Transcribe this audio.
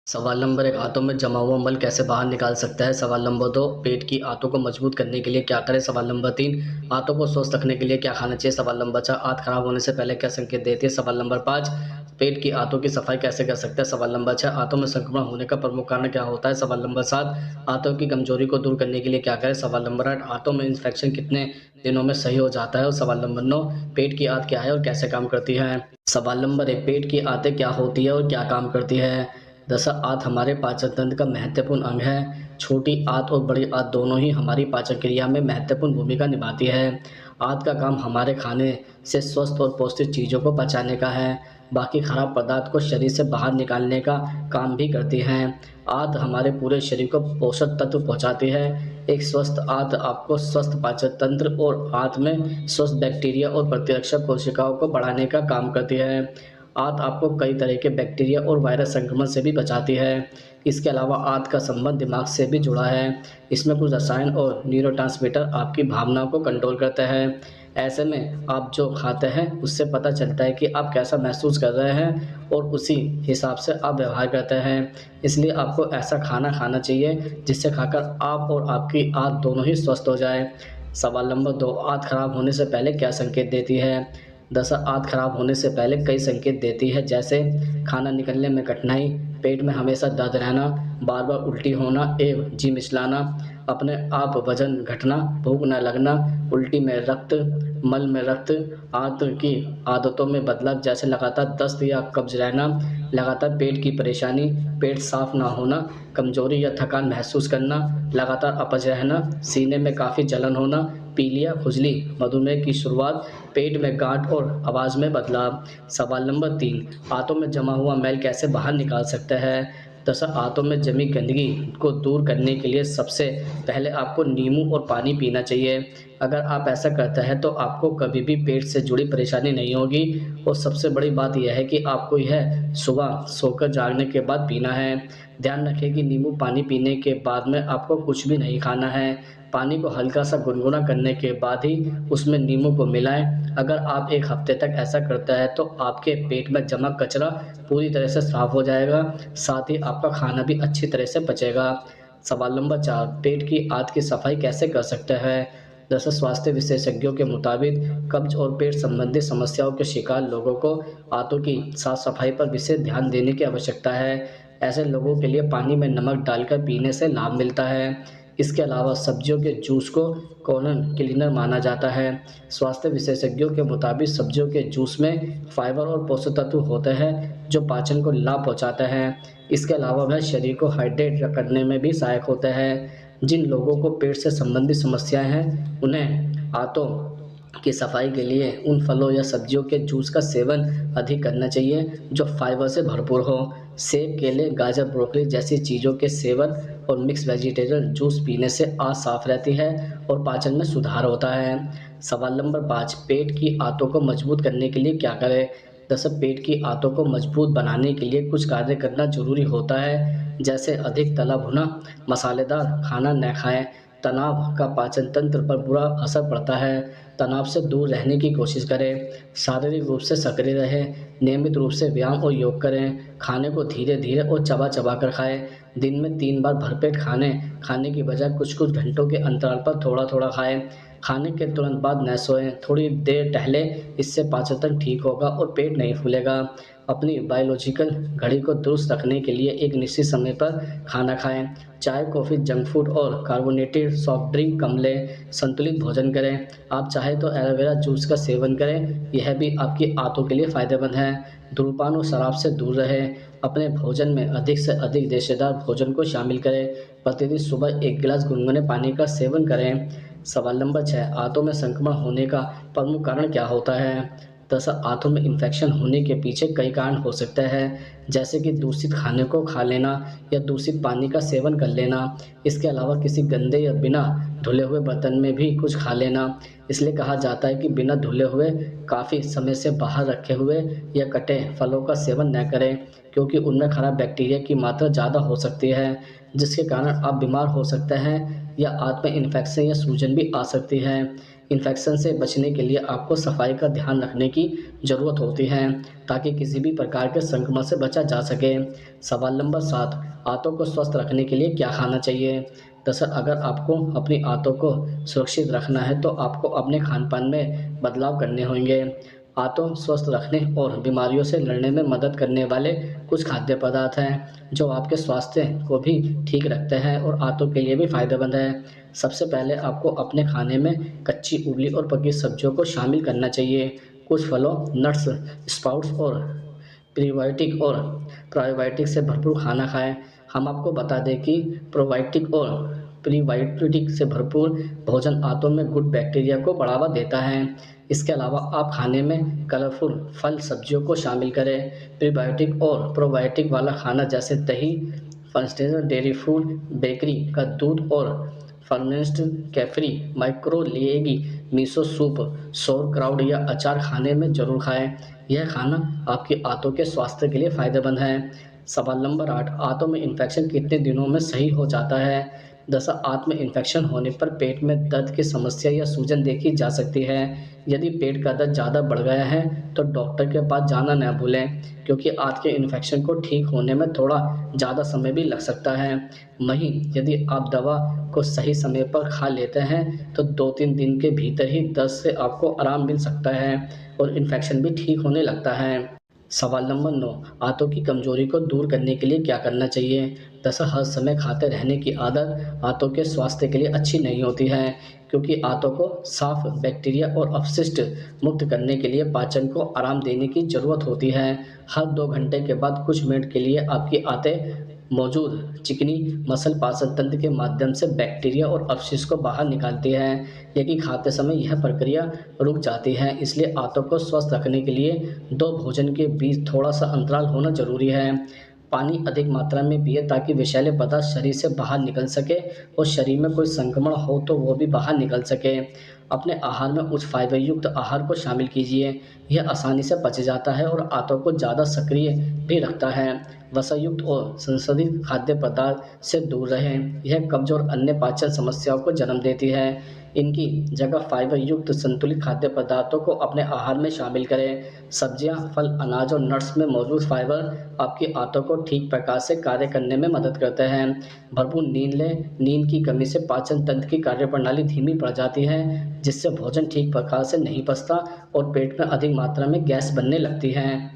सवाल नंबर 1 आंतों में जमा हुआ मल कैसे बाहर निकाल सकता है? सवाल नंबर 2 पेट की आंतों को मजबूत करने के लिए क्या करें? सवाल नंबर 3 आंतों को स्वस्थ रखने के लिए क्या खाना चाहिए? सवाल नंबर 4 आंत खराब होने से पहले क्या संकेत देती है? सवाल नंबर 5 पेट की आंतों की सफाई कैसे कर सकते हैं? सवाल नंबर 6 आंतों में संक्रमण होने का प्रमुख कारण क्या होता है? सवाल नंबर 7 आंतों की कमजोरी को दूर करने के लिए क्या करें? सवाल नंबर 8 आंतों में इन्फेक्शन कितने दिनों में सही हो जाता है? और सवाल नंबर 9 पेट की आंत क्या है और कैसे काम करती है? सवाल नंबर 1 पेट की आंतें क्या होती है और क्या काम करती है? दरअसल आंत हमारे पाचन तंत्र का महत्वपूर्ण अंग है। छोटी आंत और बड़ी आंत दोनों ही हमारी पाचन क्रिया में महत्वपूर्ण भूमिका निभाती है। आंत का काम हमारे खाने से स्वस्थ और पौष्टिक चीज़ों को पचाने का है। बाकी खराब पदार्थ को शरीर से बाहर निकालने का काम भी करती हैं। आंत हमारे पूरे शरीर को पोषक तत्व पहुंचाती है। एक स्वस्थ आंत आपको स्वस्थ पाचन तंत्र और आंत में स्वस्थ बैक्टीरिया और प्रतिरक्षक कोशिकाओं को बढ़ाने का काम करती है। आंत आपको कई तरह के बैक्टीरिया और वायरस संक्रमण से भी बचाती है। इसके अलावा आंत का संबंध दिमाग से भी जुड़ा है। इसमें कुछ रसायन और न्यूरोट्रांसमीटर आपकी भावनाओं को कंट्रोल करते हैं। ऐसे में आप जो खाते हैं उससे पता चलता है कि आप कैसा महसूस कर रहे हैं और उसी हिसाब से आप व्यवहार करते हैं। इसलिए आपको ऐसा खाना खाना चाहिए जिससे खाकर आप और आपकी आंत दोनों ही स्वस्थ हो जाए। सवाल नंबर 2 आंत खराब होने से पहले क्या संकेत देती है? दरअसल आंत खराब होने से पहले कई संकेत देती है, जैसे खाना निकलने में कठिनाई, पेट में हमेशा दर्द रहना, बार बार उल्टी होना एवं जी मिचलाना, अपने आप वजन घटना, भूख न लगना, उल्टी में रक्त, मल में रक्त, आंत की आदतों में बदलाव जैसे लगातार दस्त या कब्ज रहना, लगातार पेट की परेशानी, पेट साफ ना होना, कमजोरी या थकान महसूस करना, लगातार अपच रहना, सीने में काफ़ी जलन होना, पीलिया, खुजली, मधुमेह की शुरुआत, पेट में गांठ और आवाज़ में बदलाव। सवाल नंबर 3 आंतों में जमा हुआ मैल कैसे बाहर निकाल सकते हैं? दरअसल आंतों में जमी गंदगी को दूर करने के लिए सबसे पहले आपको नींबू और पानी पीना चाहिए। अगर आप ऐसा करते हैं तो आपको कभी भी पेट से जुड़ी परेशानी नहीं होगी और सबसे बड़ी बात यह है कि आपको यह सुबह सोकर जागने के बाद पीना है। ध्यान रखें कि नींबू पानी पीने के बाद में आपको कुछ भी नहीं खाना है। पानी को हल्का सा गुनगुना करने के बाद ही उसमें नींबू को मिलाएं। अगर आप 1 हफ्ते तक ऐसा करते हैं तो आपके पेट में जमा कचरा पूरी तरह से साफ हो जाएगा, साथ ही आपका खाना भी अच्छी तरह से पचेगा। सवाल नंबर 4 पेट की आंत की सफाई कैसे कर सकते हैं? दरअसल स्वास्थ्य विशेषज्ञों के मुताबिक कब्ज और पेट संबंधी समस्याओं के शिकार लोगों को आंतों की साफ सफाई पर विशेष ध्यान देने की आवश्यकता है। ऐसे लोगों के लिए पानी में नमक डालकर पीने से लाभ मिलता है। इसके अलावा सब्जियों के जूस को कोलन क्लीनर माना जाता है। स्वास्थ्य विशेषज्ञों के मुताबिक सब्जियों के जूस में फाइबर और पोषक तत्व होते हैं जो पाचन को लाभ पहुंचाते हैं। इसके अलावा वह शरीर को हाइड्रेट करने में भी सहायक होते हैं। जिन लोगों को पेट से संबंधित समस्याएं हैं उन्हें आंतों की सफाई के लिए उन फलों या सब्जियों के जूस का सेवन अधिक करना चाहिए जो फाइबर से भरपूर हो। सेब, केले, गाजर, ब्रोकली जैसी चीज़ों के सेवन और मिक्स वेजिटेबल जूस पीने से आंत साफ रहती है और पाचन में सुधार होता है। सवाल नंबर 5 पेट की आंतों को मजबूत करने के लिए क्या करें? दरअसल पेट की आंतों को मजबूत बनाने के लिए कुछ कार्य करना जरूरी होता है, जैसे अधिक तला भुना मसालेदार खाना न खाएं। तनाव का पाचन तंत्र पर बुरा असर पड़ता है। तनाव से दूर रहने की कोशिश करें, शारीरिक रूप से सक्रिय रहें, नियमित रूप से व्यायाम और योग करें, खाने को धीरे धीरे और चबा चबा कर खाएं। दिन में 3 बार भरपेट खाने खाने की बजाय कुछ कुछ घंटों के अंतराल पर थोड़ा थोड़ा खाएं। खाने के तुरंत बाद न सोएं, थोड़ी देर टहलें, इससे पाचन तंत्र ठीक होगा और पेट नहीं फूलेगा। अपनी बायोलॉजिकल घड़ी को दुरुस्त रखने के लिए एक निश्चित समय पर खाना खाएं। चाय, कॉफ़ी, जंक फूड और कार्बोनेटेड सॉफ्ट ड्रिंक कम लें। संतुलित भोजन करें। आप चाहे तो एलोवेरा जूस का सेवन करें, यह भी आपकी आंतों के लिए फ़ायदेमंद है। धूम्रपान और शराब से दूर रहें। अपने भोजन में अधिक से अधिक रेशेदार भोजन को शामिल करें। प्रतिदिन सुबह 1 गिलास गुनगुने पानी का सेवन करें। सवाल नंबर 6 आंतों में संक्रमण होने का प्रमुख कारण क्या होता है? दरअसल आंतों में इन्फेक्शन होने के पीछे कई कारण हो सकते हैं, जैसे कि दूषित खाने को खा लेना या दूषित पानी का सेवन कर लेना। इसके अलावा किसी गंदे या बिना धुले हुए बर्तन में भी कुछ खा लेना। इसलिए कहा जाता है कि बिना धुले हुए, काफ़ी समय से बाहर रखे हुए या कटे फलों का सेवन न करें, क्योंकि उनमें खराब बैक्टीरिया की मात्रा ज़्यादा हो सकती है, जिसके कारण आप बीमार हो सकते हैं या आंत में इन्फेक्शन या सूजन भी आ सकती है। इन्फेक्शन से बचने के लिए आपको सफाई का ध्यान रखने की ज़रूरत होती है ताकि किसी भी प्रकार के संक्रमण से बचा जा सके। सवाल नंबर 7, आंतों को स्वस्थ रखने के लिए क्या खाना चाहिए? दरअसल अगर आपको अपनी आंतों को सुरक्षित रखना है तो आपको अपने खान-पान में बदलाव करने होंगे। आंतों स्वस्थ रखने और बीमारियों से लड़ने में मदद करने वाले कुछ खाद्य पदार्थ हैं जो आपके स्वास्थ्य को भी ठीक रखते हैं और आंतों के लिए भी फ़ायदेमंद है। सबसे पहले आपको अपने खाने में कच्ची, उबली और पकी सब्जियों को शामिल करना चाहिए। कुछ फलों, नट्स, स्प्राउट्स और प्रीबायोटिक और प्रोबायोटिक से भरपूर खाना खाएँ। हम आपको बता दें कि प्रोबायोटिक और प्रीबायोटिक से भरपूर भोजन आंतों में गुड बैक्टीरिया को बढ़ावा देता है। इसके अलावा आप खाने में कलरफुल फल, सब्जियों को शामिल करें। प्रीबायोटिक और प्रोबायोटिक वाला खाना जैसे दही, फर्मेंटेड डेयरी फूड, बेकरी का दूध और fermented kefir, microalgae, miso soup, sauerkraut या अचार खाने में ज़रूर खाएँ। यह खाना आपकी आंतों के स्वास्थ्य के लिए फ़ायदेमंद है। सवाल नंबर 8, आंतों में इन्फेक्शन कितने दिनों में सही हो जाता है? दरअसल आंत में इन्फेक्शन होने पर पेट में दर्द की समस्या या सूजन देखी जा सकती है। यदि पेट का दर्द ज़्यादा बढ़ गया है तो डॉक्टर के पास जाना न भूलें क्योंकि आंत के इन्फेक्शन को ठीक होने में थोड़ा ज़्यादा समय भी लग सकता है। वहीं यदि आप दवा को सही समय पर खा लेते हैं तो 2-3 दिन के भीतर ही दर्द से आपको आराम मिल सकता है और इन्फेक्शन भी ठीक होने लगता है। सवाल नंबर 9, आंतों की कमजोरी को दूर करने के लिए क्या करना चाहिए? दरअसल हर समय खाते रहने की आदत आंतों के स्वास्थ्य के लिए अच्छी नहीं होती है क्योंकि आंतों को साफ, बैक्टीरिया और अपशिष्ट मुक्त करने के लिए पाचन को आराम देने की ज़रूरत होती है। हर 2 घंटे के बाद कुछ मिनट के लिए आपकी आंतें मौजूद चिकनी मसल पाचन तंत्र के माध्यम से बैक्टीरिया और अपशिष्ट को बाहर निकालती है, लेकिन खाते समय यह प्रक्रिया रुक जाती है। इसलिए आंतों को स्वस्थ रखने के लिए 2 भोजन के बीच थोड़ा-सा अंतराल होना ज़रूरी है। पानी अधिक मात्रा में पिएँ ताकि विषैले पदार्थ शरीर से बाहर निकल सके और शरीर में कोई संक्रमण हो तो वो भी बाहर निकल सके। अपने आहार में उच्च फाइबर युक्त आहार को शामिल कीजिए। यह आसानी से पच जाता है और आंतों को ज़्यादा सक्रिय भी रखता है। वसायुक्त और संशोधित खाद्य पदार्थ से दूर रहें। यह कब्ज़ और अन्य पाचन समस्याओं को जन्म देती है। इनकी जगह फाइबर युक्त संतुलित खाद्य पदार्थों को अपने आहार में शामिल करें। सब्जियां, फल, अनाज और नट्स में मौजूद फाइबर आपकी आंतों को ठीक प्रकार से कार्य करने में मदद करते हैं। भरपूर नींद लें। नींद की कमी से पाचन तंत्र की कार्यप्रणाली धीमी पड़ जाती है, जिससे भोजन ठीक प्रकार से नहीं पचता और पेट में अधिक मात्रा में गैस बनने लगती है।